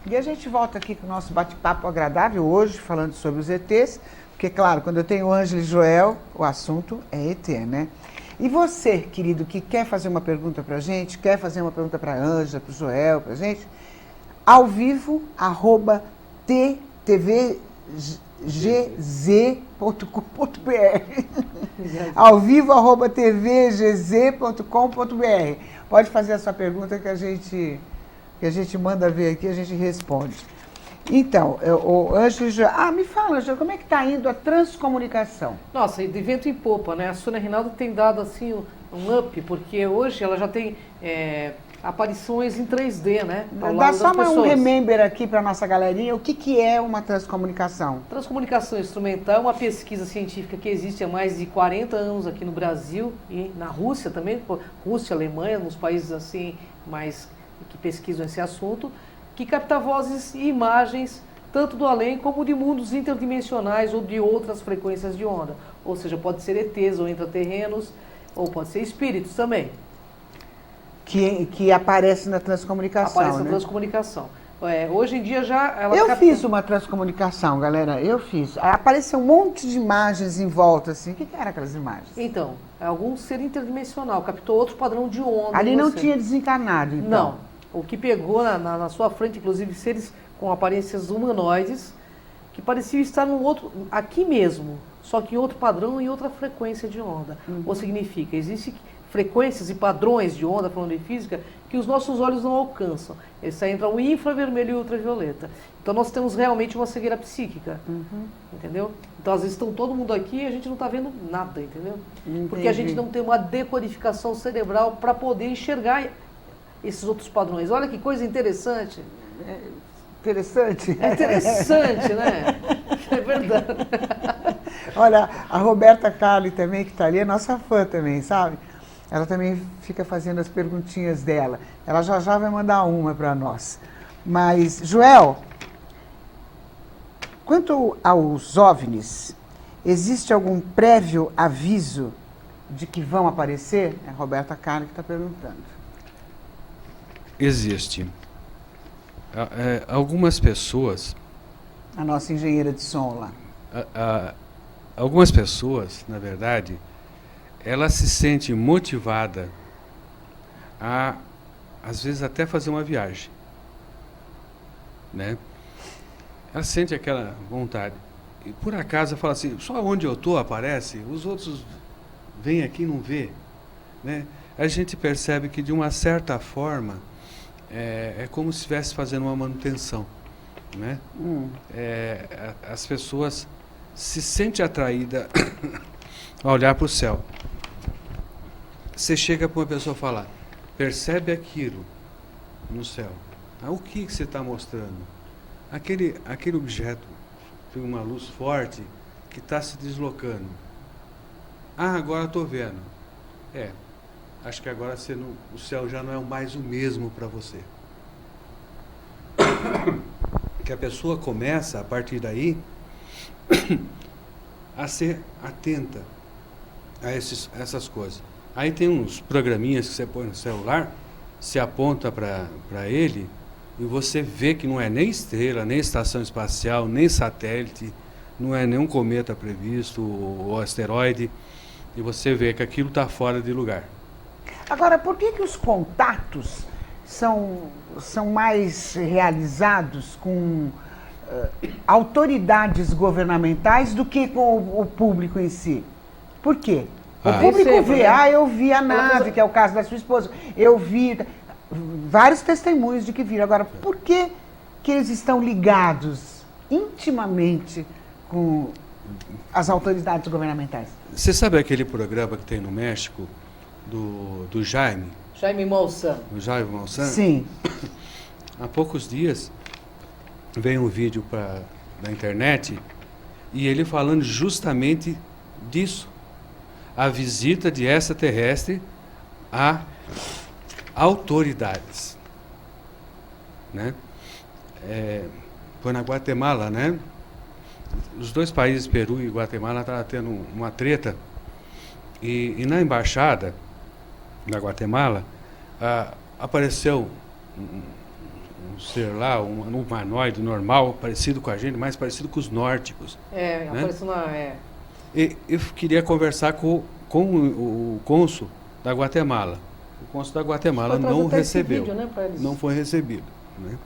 E a gente volta aqui com o nosso bate-papo agradável hoje, falando sobre os ETs, porque, claro, quando eu tenho Ângela e Joel, o assunto é ET, né? E você, querido, que quer fazer uma pergunta pra gente, quer fazer uma pergunta pra Ângela, pro Joel, pra gente, ao vivo, tvgz.com.br. Ao vivo, tvgz.com.br. Pode fazer a sua pergunta que a gente manda ver aqui, a gente responde. Então, o Ângelo, me fala, Ângelo, como é que está indo a transcomunicação? Nossa, e de vento em popa, né? A Sônia Rinaldo tem dado assim um up, porque hoje ela já tem aparições em 3D, né? Dá só um remember aqui para nossa galerinha, o que é uma transcomunicação? Transcomunicação instrumental é uma pesquisa científica que existe há mais de 40 anos aqui no Brasil e na Rússia também, Rússia, Alemanha, nos países assim mais que pesquisam esse assunto, que capta vozes e imagens tanto do além como de mundos interdimensionais ou de outras frequências de onda. Ou seja, pode ser ETs ou intraterrenos, ou pode ser espíritos também. Que aparece na transcomunicação, Aparece na transcomunicação. Hoje em dia já... Eu fiz uma transcomunicação, galera, eu fiz. Apareceu um monte de imagens em volta, assim. O que eram aquelas imagens? Então, algum ser interdimensional, captou outro padrão de onda. Ali não tinha desencarnado, então? Não. O que pegou na sua frente, inclusive, seres com aparências humanoides, que pareciam estar num outro, aqui mesmo, só que em outro padrão e outra frequência de onda. Ou significa, existem frequências e padrões de onda, falando em física, que os nossos olhos não alcançam. Eles saem entre o infravermelho e o ultravioleta. Então nós temos realmente uma cegueira psíquica, entendeu? Então às vezes estão todo mundo aqui e a gente não está vendo nada, entendeu? Entendi. Porque a gente não tem uma decodificação cerebral para poder enxergar esses outros padrões. Olha que coisa interessante. Interessante? É interessante, né? É verdade. Olha, a Roberta Carli também, que está ali, é nossa fã também, sabe? Ela também fica fazendo as perguntinhas dela. Ela já vai mandar uma para nós. Mas, Joel, quanto aos OVNIs, existe algum prévio aviso de que vão aparecer? É a Roberta Carli que está perguntando. Existe. Algumas pessoas... A nossa engenheira de som lá. Algumas pessoas, na verdade, ela se sente motivada a, às vezes, até fazer uma viagem, né? Ela sente aquela vontade. E, por acaso, fala assim, só onde eu estou aparece, os outros vêm aqui e não vê, né? A gente percebe que, de uma certa forma, é como se estivesse fazendo uma manutenção, né? As pessoas se sentem atraídas a olhar para o céu. Você chega para uma pessoa e fala, percebe aquilo no céu. O que você está mostrando? Aquele objeto tem uma luz forte que está se deslocando. Agora estou vendo. Acho que agora o céu já não é mais o mesmo para você. Que a pessoa começa, a partir daí, a ser atenta a essas coisas. Aí tem uns programinhas que você põe no celular, se aponta para ele e você vê que não é nem estrela, nem estação espacial, nem satélite, não é nenhum cometa previsto ou asteroide, e você vê que aquilo está fora de lugar. Agora, por que os contatos são mais realizados com autoridades governamentais do que com o público em si? Por quê? O público vê, eu vi a nave, que é o caso da sua esposa, eu vi vários testemunhos de que viram. Agora, por que eles estão ligados intimamente com as autoridades governamentais? Você sabe aquele programa que tem no México, do Jaime? Jaime Maussan. O Jaime Maussan? Sim. Há poucos dias veio um vídeo na internet e ele falando justamente disso. A visita de extraterrestre a autoridades, né? Foi na Guatemala, né? Os dois países, Peru e Guatemala, estavam tendo uma treta e na embaixada da Guatemala apareceu um ser lá, um humanoide normal, parecido com a gente, mais parecido com os nórdicos. É, né? apareceu na... E eu queria conversar com o cônsul da Guatemala. O cônsul da Guatemala não recebeu. Vídeo, né, pra eles. Não foi recebido. Né?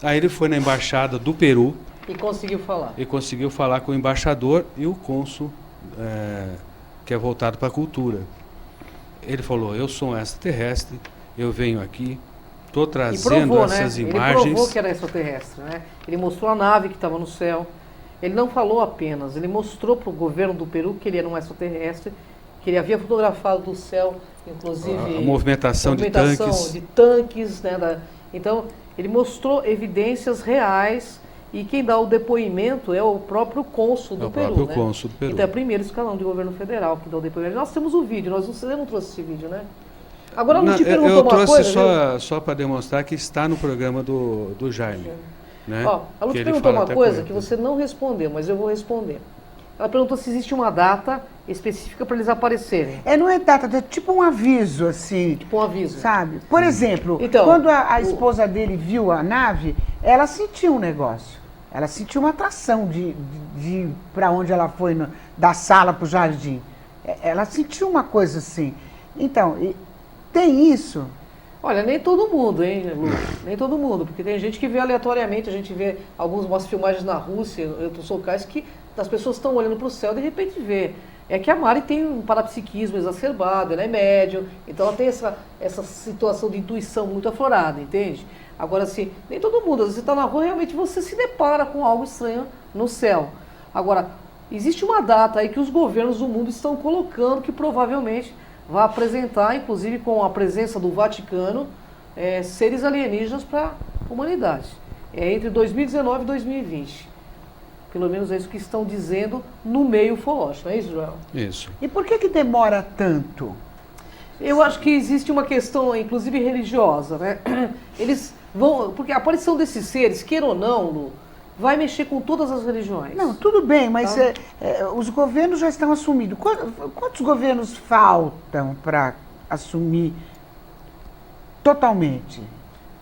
Aí ele foi na embaixada do Peru. E conseguiu falar. E conseguiu falar com o embaixador e o cônsul, que é voltado para a cultura. Ele falou, eu sou um extraterrestre, eu venho aqui, estou trazendo essas imagens. Ele provou que era extraterrestre, né? Ele mostrou a nave que estava no céu. Ele não falou apenas, ele mostrou para o governo do Peru que ele era um extraterrestre, que ele havia fotografado do céu, inclusive... A movimentação de tanques. Né, então, ele mostrou evidências reais e quem dá o depoimento é o próprio cônsul do Peru. O próprio cônsul do Peru. Então é o primeiro escalão de governo federal que dá o depoimento. Nós temos o vídeo, você não trouxe esse vídeo, né? Agora não te perguntou uma coisa... Eu trouxe só para demonstrar que está no programa do Jaime. Né? Ó, a Lu te perguntou uma coisa que você não respondeu, mas eu vou responder. Ela perguntou se existe uma data específica para eles aparecerem. Não é data, é tipo um aviso, assim. Tipo um aviso. Sabe? Por exemplo, então, quando a esposa dele viu a nave, ela sentiu um negócio. Ela sentiu uma atração de para onde ela foi, da sala para o jardim. Ela sentiu uma coisa assim. Então, tem isso. Olha, nem todo mundo, hein, Lu? Nem todo mundo, porque tem gente que vê aleatoriamente, a gente vê algumas filmagens na Rússia, outros locais que as pessoas estão olhando para o céu e de repente vê. É que a Mari tem um parapsiquismo exacerbado, ela é médium, então ela tem essa situação de intuição muito aflorada, entende? Agora, assim, nem todo mundo, às vezes você está na rua, realmente você se depara com algo estranho no céu. Agora, existe uma data aí que os governos do mundo estão colocando que provavelmente vai apresentar, inclusive com a presença do Vaticano, seres alienígenas para a humanidade. É entre 2019 e 2020. Pelo menos é isso que estão dizendo no meio ufológico, não é isso, Joel? Isso. E por que demora tanto? Eu acho que existe uma questão, inclusive religiosa, né? Eles vão... Porque a aparição desses seres, queira ou não, Lu, vai mexer com todas as religiões. Não, tudo bem, mas os governos já estão assumindo. Quantos governos faltam para assumir totalmente?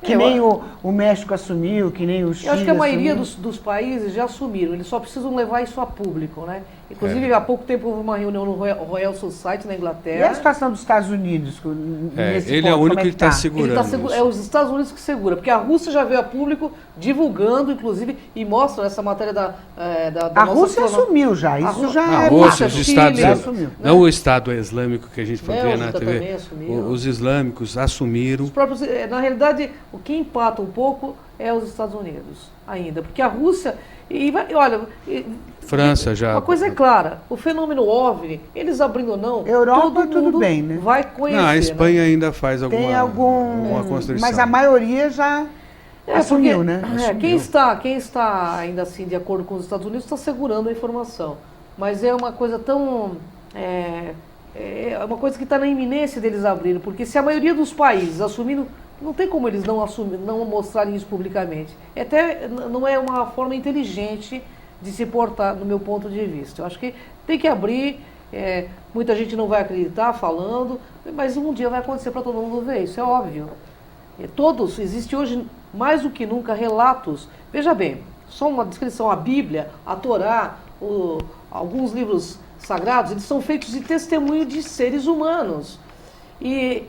Que nem o México assumiu, que nem o Chile. Eu acho que a maioria dos países já assumiram, eles só precisam levar isso a público, né? Inclusive, há pouco tempo houve uma reunião no Royal Society na Inglaterra. E a situação dos Estados Unidos? Ele é o único que está segurando. É os Estados Unidos que segura, porque a Rússia já veio a público divulgando, inclusive, e mostra essa matéria da a Rússia assumiu já, isso já a é Rússia, os Estados já assumiu. Não o Estado Islâmico que a gente foi ver na TV. Assumiu. Os islâmicos assumiram. Os próprios, na realidade, o que empata um pouco é os Estados Unidos ainda, porque a Rússia França já. Uma coisa é clara, o fenômeno OVNI, eles abrindo ou não, Europa tudo bem, né? Vai conhecer. Não, a Espanha ainda faz alguma constrição. Mas a maioria já assumiu, né? Quem está ainda assim de acordo com os Estados Unidos está segurando a informação, mas é uma coisa tão é uma coisa que está na iminência deles abrirem, porque se a maioria dos países assumindo, não tem como eles não mostrarem isso publicamente. Até não é uma forma inteligente de se portar, do meu ponto de vista. Eu acho que tem que abrir, muita gente não vai acreditar falando, mas um dia vai acontecer para todo mundo ver, isso é óbvio. Existe hoje, mais do que nunca, relatos. Veja bem, só uma descrição, a Bíblia, a Torá, alguns livros sagrados, eles são feitos de testemunho de seres humanos. E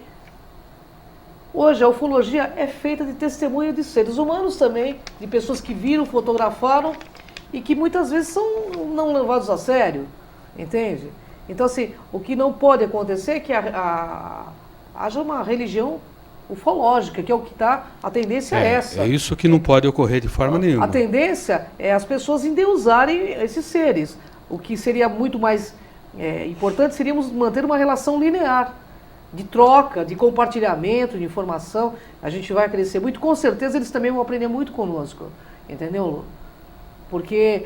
hoje a ufologia é feita de testemunho de seres humanos também, de pessoas que viram, fotografaram e que muitas vezes são não levados a sério, entende? Então, assim, o que não pode acontecer é que haja uma religião ufológica, que é o que está, a tendência é essa. É isso que não pode ocorrer de forma nenhuma. A tendência é as pessoas endeusarem esses seres. O que seria muito mais importante seríamos manter uma relação linear, de troca, de compartilhamento de informação. A gente vai crescer muito, com certeza eles também vão aprender muito conosco, entendeu, Lu? Porque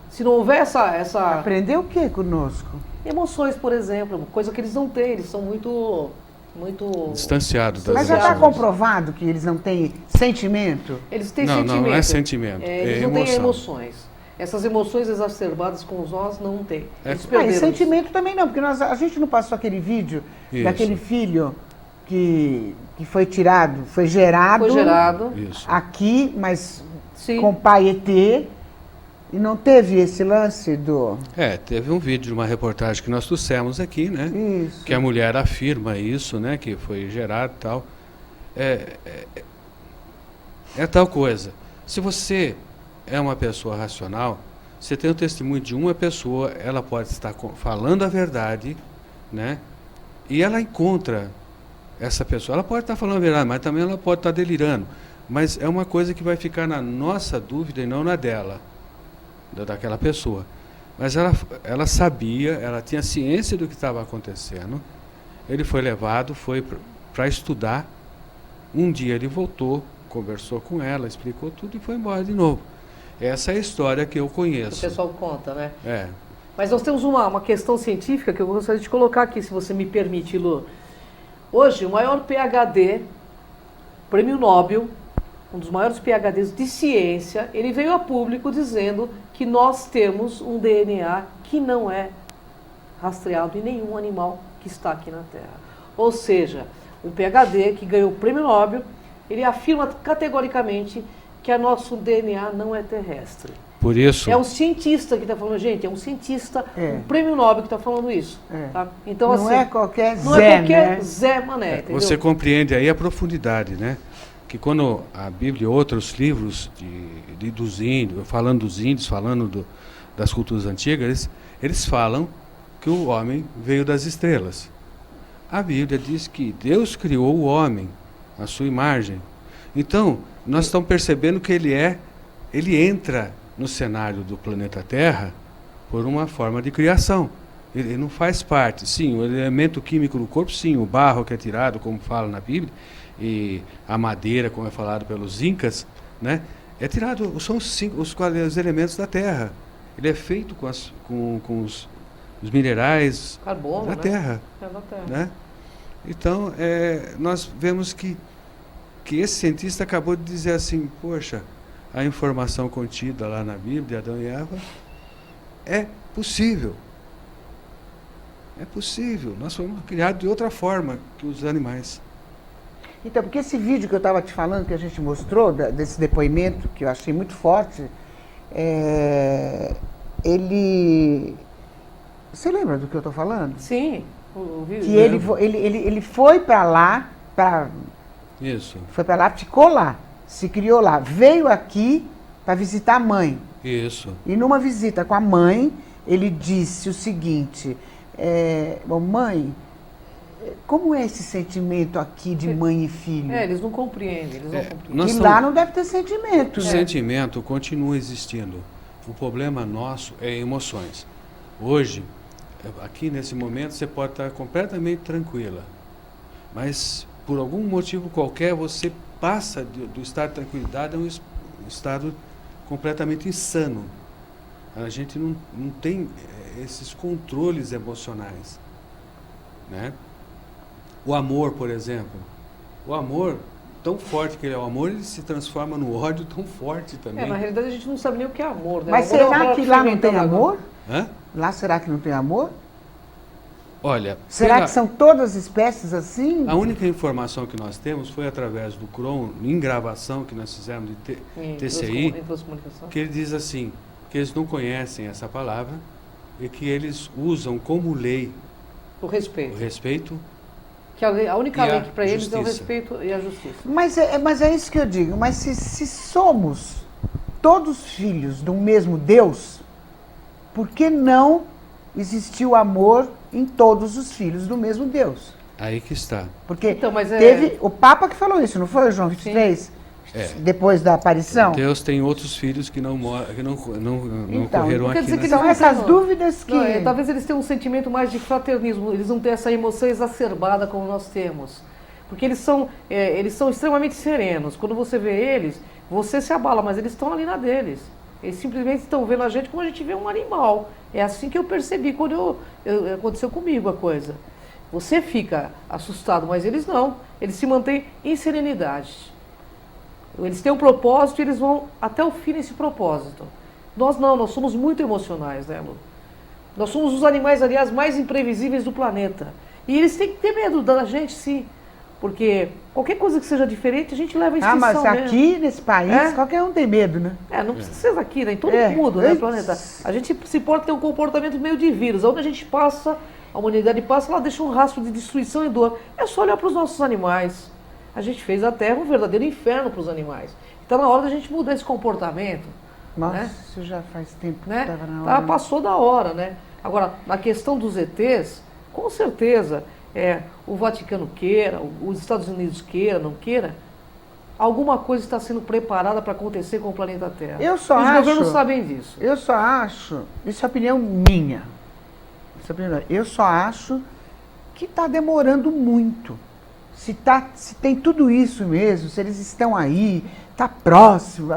se não houver essa... Aprender o que conosco? Emoções, por exemplo, coisa que eles não têm, eles são muito distanciados das Mas já está comprovado que eles não têm sentimento? Eles têm sentimento. Não é sentimento, eles não têm emoções. Essas emoções exacerbadas com nós não tem. E sentimento também não, porque a gente não passou aquele vídeo daquele filho que foi tirado, foi gerado, Isso. aqui, mas Sim. com pai ET, e não teve esse lance do... Teve um vídeo de uma reportagem que nós trouxemos aqui, né? Isso. Que a mulher afirma isso, né? Que foi gerado e tal. É tal coisa. Se você é uma pessoa racional, você tem o testemunho de uma pessoa, ela pode estar falando a verdade, né? E ela encontra essa pessoa. Ela pode estar falando a verdade, mas também ela pode estar delirando. Mas é uma coisa que vai ficar na nossa dúvida e não na dela, daquela pessoa. Mas ela sabia, ela tinha ciência do que estava acontecendo. Ele foi levado, foi para estudar. Um dia ele voltou, conversou com ela, explicou tudo e foi embora de novo. Essa é a história que eu conheço. O pessoal conta, né? É. Mas nós temos uma questão científica que eu gostaria de colocar aqui, se você me permite, Lu. Hoje, o maior PhD, prêmio Nobel, um dos maiores PhDs de ciência, ele veio a público dizendo que nós temos um DNA que não é rastreado em nenhum animal que está aqui na Terra. Ou seja, um PhD que ganhou o prêmio Nobel, ele afirma categoricamente que o nosso DNA não é terrestre. Por isso... É um cientista que está falando, gente, é um cientista, um prêmio Nobel que está falando isso. Tá? Então, não assim, é qualquer Zé, não é qualquer né? Zé Mané, entendeu? Você compreende aí a profundidade, né? Que quando a Bíblia e outros livros dos índios, falando dos índios, falando das culturas antigas, eles falam que o homem veio das estrelas. A Bíblia diz que Deus criou o homem, à sua imagem. Então, nós estamos percebendo que ele entra no cenário do planeta Terra por uma forma de criação. Ele não faz parte, sim, o elemento químico do corpo, sim, o barro que é tirado, como fala na Bíblia, e a madeira, como é falado pelos incas, né, é tirado, são os elementos da Terra. Ele é feito com os minerais Carbono, da Terra. Da Terra. Né? Então, nós vemos que esse cientista acabou de dizer assim, poxa, a informação contida lá na Bíblia, de Adão e Eva, é possível. É possível. Nós fomos criados de outra forma que os animais. Então, porque esse vídeo que eu estava te falando, que a gente mostrou, desse depoimento, que eu achei muito forte, ele... Você lembra do que eu estou falando? Sim. O vídeo. Que ele foi para lá, Isso. foi para lá, ficou lá, se criou lá, veio aqui para visitar a mãe. Isso. E numa visita com a mãe, ele disse o seguinte, mãe, como é esse sentimento aqui de mãe e filho? Eles não compreendem, E lá não deve ter sentimento, O né? sentimento continua existindo. O problema nosso é emoções. Hoje, aqui nesse momento, você pode estar completamente tranquila. Mas, por algum motivo qualquer, você passa do estado de tranquilidade a um estado completamente insano. A gente não tem esses controles emocionais, né? O amor, por exemplo. O amor, tão forte que ele é o amor, ele se transforma no ódio tão forte também. na realidade a gente não sabe nem o que é amor, né? Mas Amor será que lá não tem amor? Hã? Lá será que não tem amor? Olha, Será que são todas espécies assim? a única informação que nós temos foi através do CRON, em gravação que nós fizemos de TCI, que ele diz assim, que eles não conhecem essa palavra e que eles usam como lei o respeito. o respeito. Que a única lei que para eles é o justiça. respeito e a justiça. Mas é isso que eu digo. Mas se somos todos filhos do mesmo Deus, por que não existiu amor em todos os filhos do mesmo Deus? Aí que está. Porque Então, mas teve o Papa que falou isso, não foi, João 23? Depois da aparição? Deus tem outros filhos que não Então, correram não quer aqui. dizer que São não essas tem- dúvidas que... Não, talvez eles tenham um sentimento mais de fraternismo, eles não têm essa emoção exacerbada como nós temos. Porque eles são extremamente serenos. Quando você vê eles, você se abala, mas eles estão ali na deles. Eles simplesmente estão vendo a gente como a gente vê um animal. É assim que eu percebi quando aconteceu comigo a coisa. Você fica assustado, mas eles não. Eles se mantêm em serenidade. Eles têm um propósito e eles vão até o fim nesse propósito. Nós não, nós somos muito emocionais, né, Lu? Nós somos os animais, aliás, mais imprevisíveis do planeta. E eles têm que ter medo da gente, sim. Porque qualquer coisa que seja diferente, a gente leva a Ah, extinção mas mesmo. aqui nesse país, qualquer um tem medo, né? Não precisa ser aqui, né? Em todo mundo, né, planeta. A gente se pode ter um comportamento meio de vírus. Onde a gente passa, a humanidade passa, ela deixa um rastro de destruição e dor. É só olhar para os nossos animais. A gente fez a Terra um verdadeiro inferno para os animais. Então, na hora da gente mudar esse comportamento. Nossa, né? isso já faz tempo que Né? estava na hora. Passou da hora, né? Agora, na questão dos ETs, com certeza, o Vaticano queira, os Estados Unidos queira, não queira, alguma coisa está sendo preparada para acontecer com o planeta Terra. Eu só Os acho, governos sabem disso. Eu só acho, isso é opinião minha, eu só acho que está demorando muito. Se tem tudo isso mesmo, se eles estão aí, está próximo.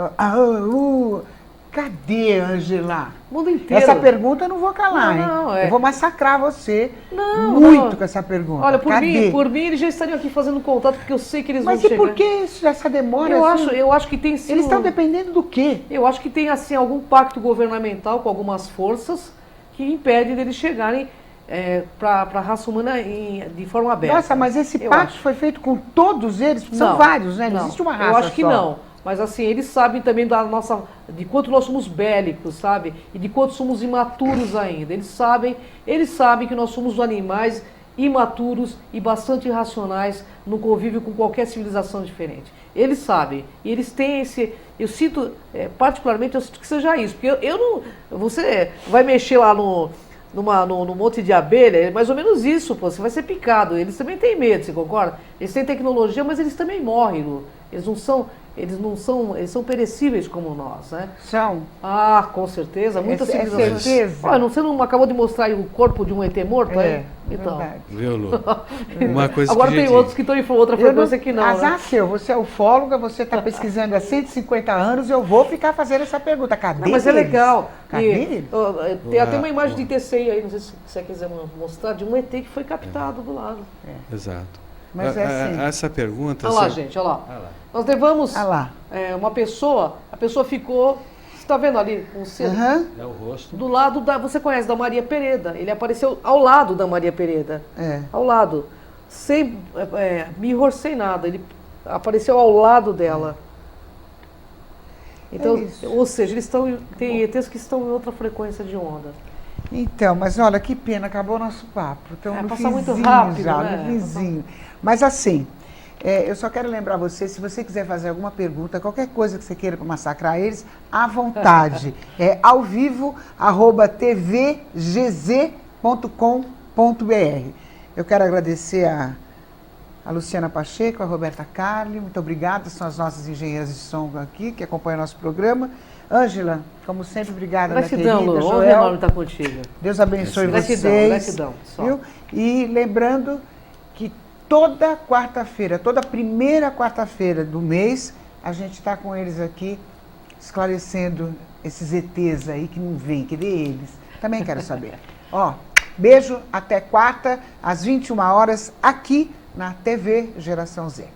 Cadê, Ângela? O mundo inteiro. Essa pergunta eu não vou calar, Não, hein? Eu vou massacrar você Não. com essa pergunta. Olha, Cadê? por mim eles já estariam aqui fazendo contato, porque eu sei que eles Mas vão e chegar. por que essa demora? Eu acho que tem sim. Eles estão dependendo do quê? Eu acho que tem assim algum pacto governamental com algumas forças que impedem deles chegarem para a raça humana de forma aberta. Nossa, mas esse Eu pacto acho. foi feito com todos eles? São Não, vários, né? Não não. existe uma raça Eu acho que só. não. Mas assim, eles sabem também de quanto nós somos bélicos, sabe? E de quanto somos imaturos ainda. Eles sabem que nós somos animais imaturos e bastante irracionais no convívio com qualquer civilização diferente. Eles sabem. E eles têm esse... Eu sinto, particularmente, eu sinto que seja isso. Porque eu não... Você vai mexer lá no monte de abelha, é mais ou menos isso, pô, você vai ser picado. Eles também têm medo, você concorda? Eles têm tecnologia, mas eles também morrem, Lu. Eles são perecíveis como nós, né? São. Ah, com certeza, muitas É civilizações. certeza. Olha, você não acabou de mostrar aí o corpo de um ET morto, Então. verdade. Viu, Lu? Uma coisa Agora que tem outros que estão em outra frequência que não, Azar né? seu, você é ufóloga, você está pesquisando há 150 anos, eu vou ficar fazendo essa pergunta. Cadê Não, mas é eles? legal. Cadê eles? Tem até uma imagem de TCI aí, não sei se você quiser mostrar, de um ET que foi captado do lado. Exato. Mas é assim. Essa pergunta... Olha lá, gente, olha lá. Nós levamos Olha lá. uma pessoa, a pessoa ficou, você está vendo ali, com o cedo? Aham. É o rosto. Do lado você conhece, da Maria Pereda. Ele apareceu ao lado da Maria Pereda. Ao lado. Sem mirror, sem nada. Ele apareceu ao lado dela. Então, ou seja, tem ETs que estão em outra frequência de onda. Então, mas olha, que pena, acabou o nosso papo. Então, no passa muito finzinho rápido, já, né? no finzinho. Mas assim, eu só quero lembrar você, se você quiser fazer alguma pergunta, qualquer coisa que você queira para massacrar eles, à vontade. Ao vivo, @tvgz.com.br. Eu quero agradecer a Luciana Pacheco, a Roberta Carli, muito obrigada, são as nossas engenheiras de som aqui, que acompanham o nosso programa. Ângela, como sempre, obrigada, Gratidão, minha querida. Lu, honra enorme estar contigo. Deus abençoe Gratidão, vocês. gratidão, pessoal. Viu? E lembrando que toda quarta-feira, toda primeira quarta-feira do mês, a gente está com eles aqui, esclarecendo esses ETs aí que não vêm, cadê eles? Também quero saber. Beijo, até quarta, às 21 horas, aqui na TV Geração Z.